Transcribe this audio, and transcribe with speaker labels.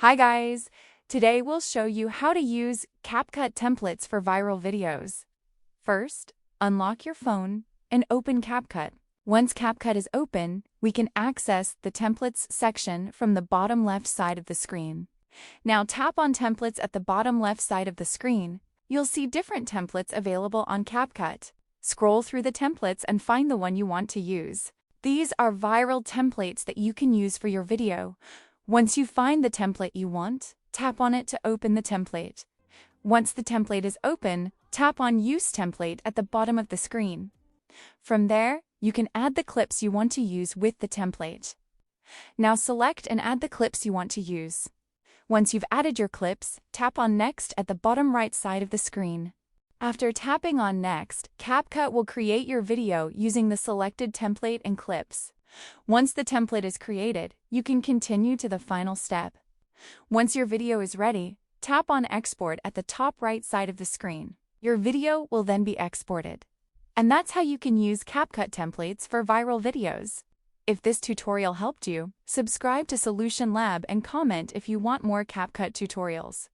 Speaker 1: Hi guys! Today we'll show you how to use CapCut templates for viral videos. First, unlock your phone and open CapCut. Once CapCut is open, we can access the Templates section from the bottom left side of the screen. Now tap on Templates at the bottom left side of the screen. You'll see different templates available on CapCut. Scroll through the templates and find the one you want to use. These are viral templates that you can use for your video. Once you find the template you want, tap on it to open the template. Once the template is open, tap on Use Template at the bottom of the screen. From there, you can add the clips you want to use with the template. Now select and add the clips you want to use. Once you've added your clips, tap on Next at the bottom right side of the screen. After tapping on Next, CapCut will create your video using the selected template and clips. Once the template is created, you can continue to the final step. Once your video is ready, tap on Export at the top right side of the screen. Your video will then be exported. And that's how you can use CapCut templates for viral videos. If this tutorial helped you, subscribe to Solution Lab and comment if you want more CapCut tutorials.